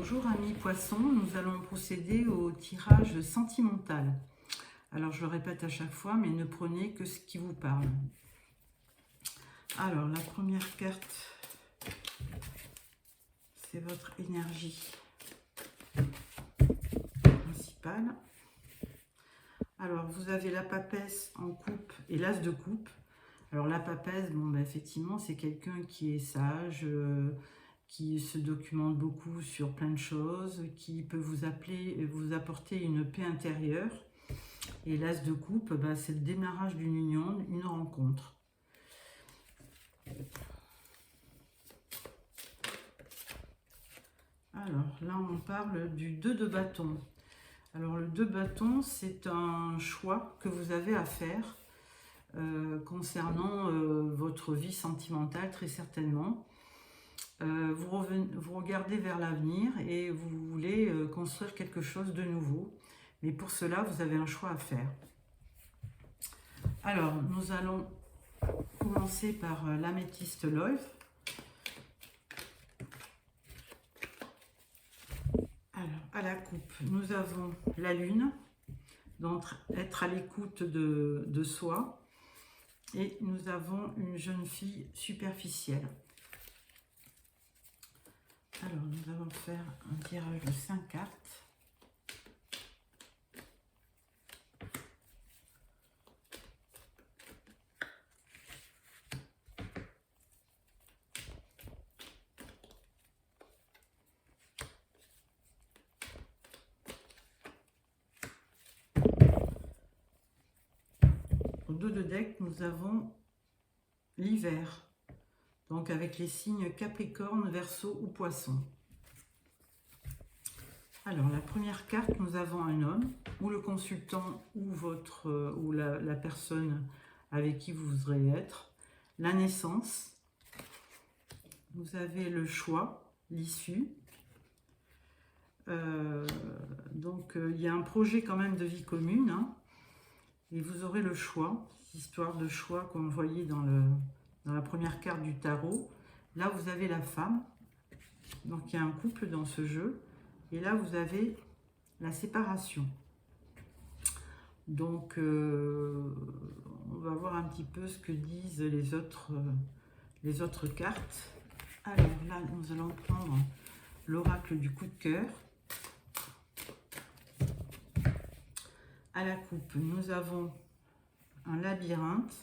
Bonjour amis poissons, nous allons procéder au tirage sentimental. Alors je le répète à chaque fois, mais ne prenez que ce qui vous parle. Alors la première carte, c'est votre énergie principale. Alors vous avez la papesse en coupe et l'as de coupe. Alors la papesse, bon, effectivement c'est quelqu'un qui est sage, qui se documente beaucoup sur plein de choses, qui peut vous apporter une paix intérieure. Et l'as de coupe, c'est le démarrage d'une union, une rencontre. Alors là, on parle du 2 de bâton. Alors le 2 de bâton, c'est un choix que vous avez à faire concernant votre vie sentimentale, très certainement. Vous regardez vers l'avenir et vous voulez construire quelque chose de nouveau. Mais pour cela, vous avez un choix à faire. Alors, nous allons commencer par l'améthyste Love. Alors, à la coupe, nous avons la lune, donc être à l'écoute de soi. Et nous avons une jeune fille superficielle. Alors, nous allons faire un tirage de 5 cartes. Au dos de deck, nous avons l'hiver. Donc avec les signes Capricorne, Verseau ou Poisson. Alors la première carte, nous avons un homme, ou le consultant, ou la personne avec qui vous voudrez être. La naissance. Vous avez le choix, l'issue. Donc il y a un projet quand même de vie commune. Hein, et vous aurez le choix, histoire de choix comme vous voyez dans la première carte du tarot. Là, vous avez la femme. Donc, il y a un couple dans ce jeu. Et là, vous avez la séparation. Donc, on va voir un petit peu ce que disent les autres cartes. Alors là, nous allons prendre l'oracle du coup de cœur. À la coupe, nous avons un labyrinthe.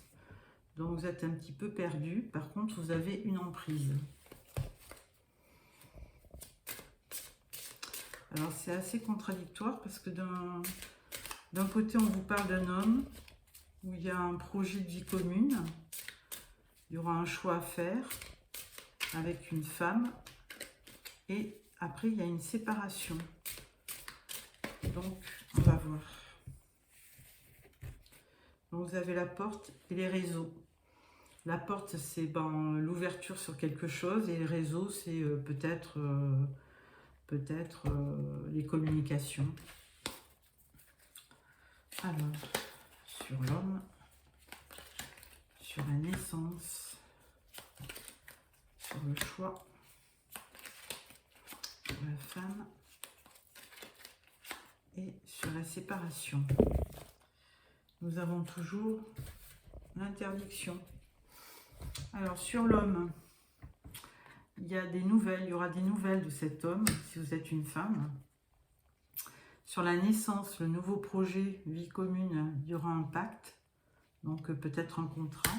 Donc, vous êtes un petit peu perdu. Par contre, vous avez une emprise. Alors, c'est assez contradictoire parce que d'un côté, on vous parle d'un homme où il y a un projet de vie commune. Il y aura un choix à faire avec une femme. Et après, il y a une séparation. Donc, on va voir. Donc, vous avez la porte et les réseaux. La porte, c'est l'ouverture sur quelque chose. Et les réseaux, c'est peut-être les communications. Alors, sur l'homme, sur la naissance, sur le choix, sur la femme et sur la séparation. Nous avons toujours l'interdiction. Alors, sur l'homme, il y aura des nouvelles de cet homme, si vous êtes une femme. Sur la naissance, le nouveau projet, vie commune, il y aura un pacte, donc peut-être un contrat.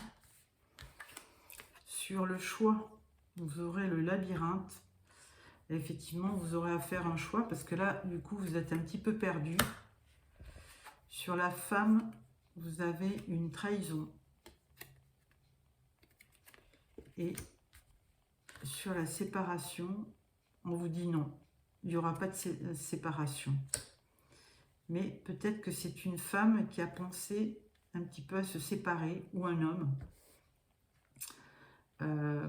Sur le choix, vous aurez le labyrinthe. Et effectivement, vous aurez à faire un choix, parce que là, du coup, vous êtes un petit peu perdu. Sur la femme, vous avez une trahison. Et sur la séparation, on vous dit non, il n'y aura pas de séparation. Mais peut-être que c'est une femme qui a pensé un petit peu à se séparer, ou un homme,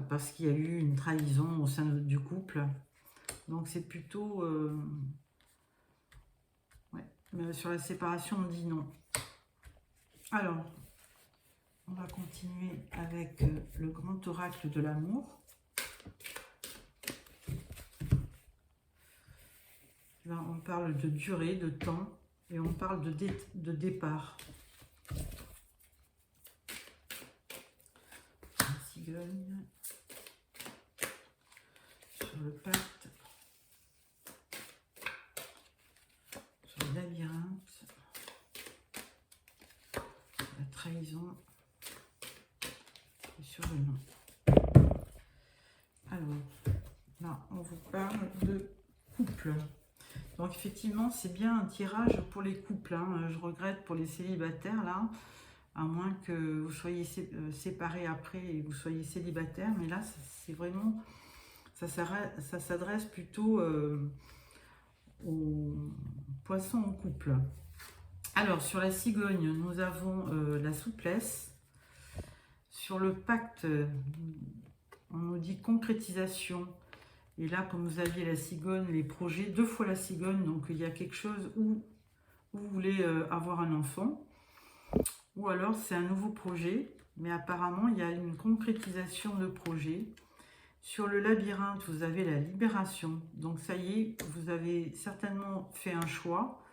parce qu'il y a eu une trahison au sein du couple. Donc c'est plutôt... ouais. Mais sur la séparation, on dit non. Alors, on va continuer avec le grand oracle de l'amour. parle de durée, de temps, et on parle de départ. La cigogne, sur le pacte, sur le labyrinthe, la trahison, et sur le nom. Alors, là, on vous parle de couple. Donc effectivement, c'est bien un tirage pour les couples. Hein. Je regrette pour les célibataires, là, à moins que vous soyez séparés après et vous soyez célibataire. Mais là, c'est vraiment, ça s'adresse plutôt aux poissons en couple. Alors, sur la cigogne, nous avons la souplesse. Sur le pacte, on nous dit concrétisation. Et là, comme vous aviez la cigogne, les projets, 2 fois la cigogne, donc il y a quelque chose où vous voulez avoir un enfant, ou alors c'est un nouveau projet, mais apparemment il y a une concrétisation de projet. Sur le labyrinthe, vous avez la libération, donc ça y est, vous avez certainement fait un choix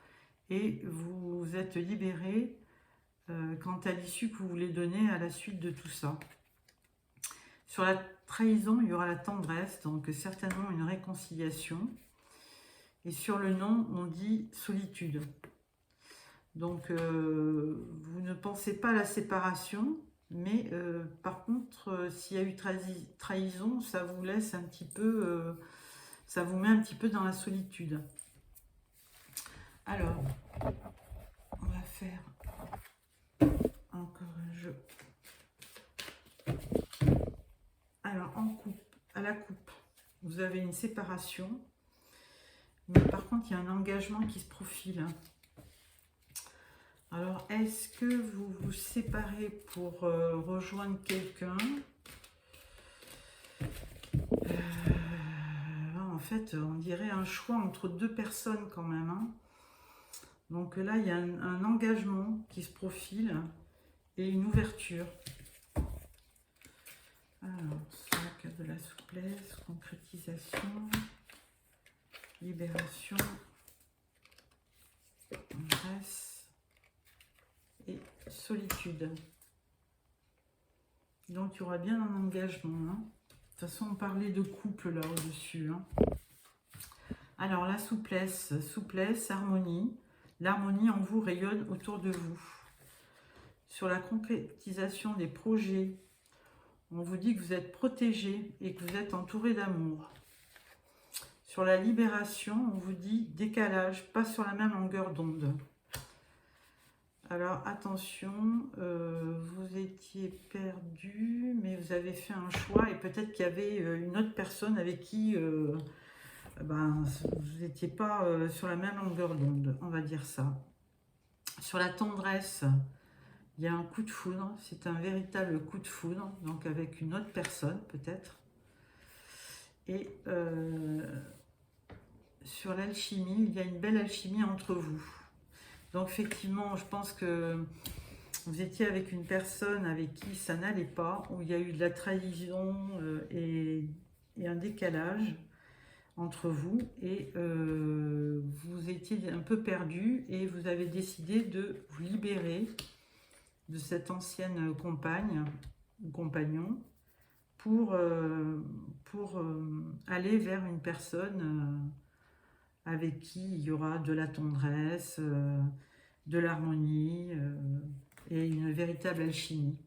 et vous vous êtes libéré quant à l'issue que vous voulez donner à la suite de tout ça. Sur la trahison, il y aura la tendresse, donc certainement une réconciliation. Et sur le nom, on dit solitude. Donc, vous ne pensez pas à la séparation, mais par contre, s'il y a eu trahison, ça vous laisse un petit peu, ça vous met un petit peu dans la solitude. Alors, on va faire encore un jeu. Alors, à la coupe, vous avez une séparation, mais par contre, il y a un engagement qui se profile. Alors, est-ce que vous vous séparez pour rejoindre quelqu'un? En fait, on dirait un choix entre 2 personnes quand même. Hein. Donc là, il y a un engagement qui se profile et une ouverture. Alors, c'est la carte de la souplesse, concrétisation, libération, tendresse et solitude. Donc, il y aura bien un engagement. Hein. De toute façon, on parlait de couple là au-dessus. Hein. Alors, la souplesse, harmonie. L'harmonie en vous rayonne autour de vous. Sur la concrétisation des projets, on vous dit que vous êtes protégé et que vous êtes entouré d'amour. Sur la libération, on vous dit décalage, pas sur la même longueur d'onde. Alors attention, vous étiez perdu, mais vous avez fait un choix et peut-être qu'il y avait une autre personne avec qui vous n'étiez pas sur la même longueur d'onde, on va dire ça. Sur la tendresse, il y a un coup de foudre, c'est un véritable coup de foudre, donc avec une autre personne peut-être. Et sur l'alchimie, il y a une belle alchimie entre vous. Donc effectivement, je pense que vous étiez avec une personne avec qui ça n'allait pas, où il y a eu de la trahison et un décalage entre vous, et vous étiez un peu perdu et vous avez décidé de vous libérer de cette ancienne compagne ou compagnon pour aller vers une personne avec qui il y aura de la tendresse, de l'harmonie et une véritable alchimie.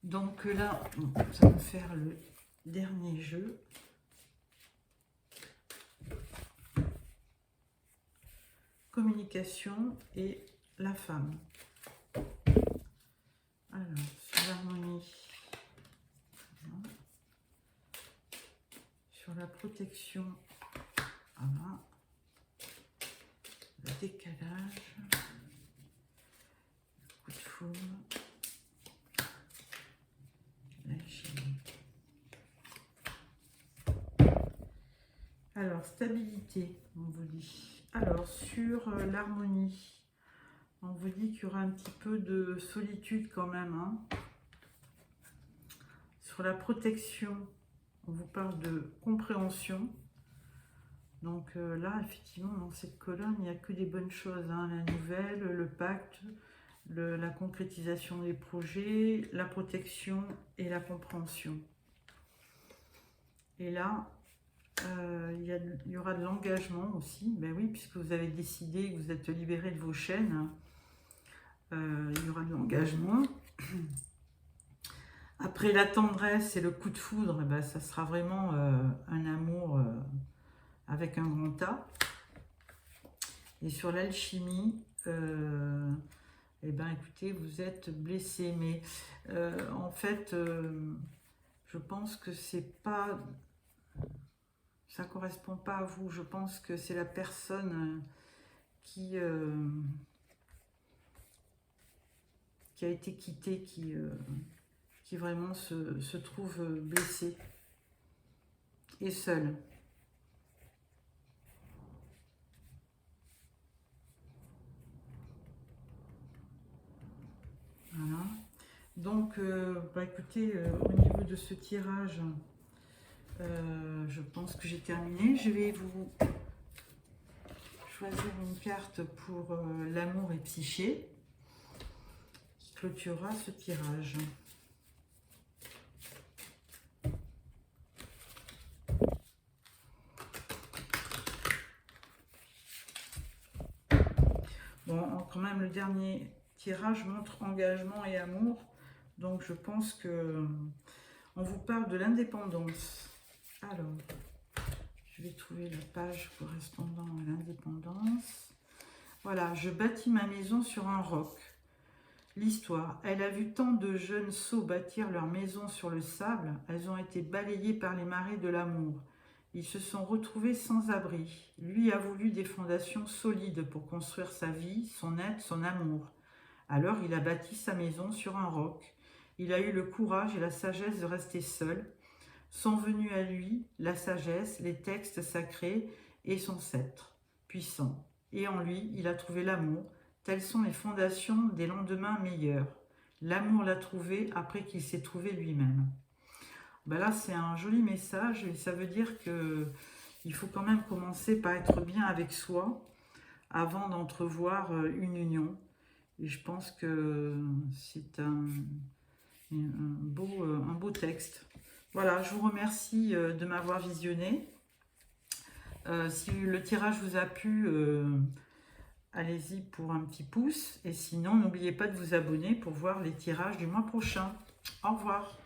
Donc là, nous allons faire le dernier jeu. Communication et la femme. Alors, sur l'harmonie, sur la protection, voilà. Le décalage, le coup de foudre, l'alchimie. Alors, stabilité, on vous dit. Alors, sur l'harmonie, on vous dit qu'il y aura un petit peu de solitude quand même. Hein. Sur la protection, on vous parle de compréhension. Donc là, effectivement, dans cette colonne, il n'y a que des bonnes choses, hein. La nouvelle, le pacte, la concrétisation des projets, la protection et la compréhension. Et là, il y aura de l'engagement aussi. Ben oui, puisque vous avez décidé que vous êtes libéré de vos chaînes, il y aura de l'engagement. Après la tendresse et le coup de foudre, eh ben, ça sera vraiment un amour avec un grand A. Et sur l'alchimie, eh ben, écoutez, vous êtes blessé. Mais en fait, je pense que c'est pas... Ça ne correspond pas à vous. Je pense que c'est la personne qui a été quittée, qui vraiment se trouve blessée et seule. Voilà. Donc, bah, écoutez, au niveau de ce tirage, je pense que j'ai terminé. Je vais vous choisir une carte pour l'amour et psyché qui clôturera ce tirage. Bon, quand même, le dernier tirage montre engagement et amour. Donc, je pense que on vous parle de l'indépendance. Alors, je vais trouver la page correspondant à l'indépendance. Voilà, je bâtis ma maison sur un roc. L'histoire. Elle a vu tant de jeunes sots bâtir leur maison sur le sable. Elles ont été balayées par les marées de l'amour. Ils se sont retrouvés sans abri. Lui a voulu des fondations solides pour construire sa vie, son aide, son amour. Alors il a bâti sa maison sur un roc. Il a eu le courage et la sagesse de rester seul. Sont venus à lui la sagesse, les textes sacrés et son sceptre puissant. Et en lui, il a trouvé l'amour. Telles sont les fondations des lendemains meilleurs. L'amour l'a trouvé après qu'il s'est trouvé lui-même. Ben là, c'est un joli message et ça veut dire qu'il faut quand même commencer par être bien avec soi avant d'entrevoir une union. Et je pense que c'est un beau texte. Voilà, je vous remercie de m'avoir visionné. Si le tirage vous a plu, allez-y pour un petit pouce. Et sinon, n'oubliez pas de vous abonner pour voir les tirages du mois prochain. Au revoir.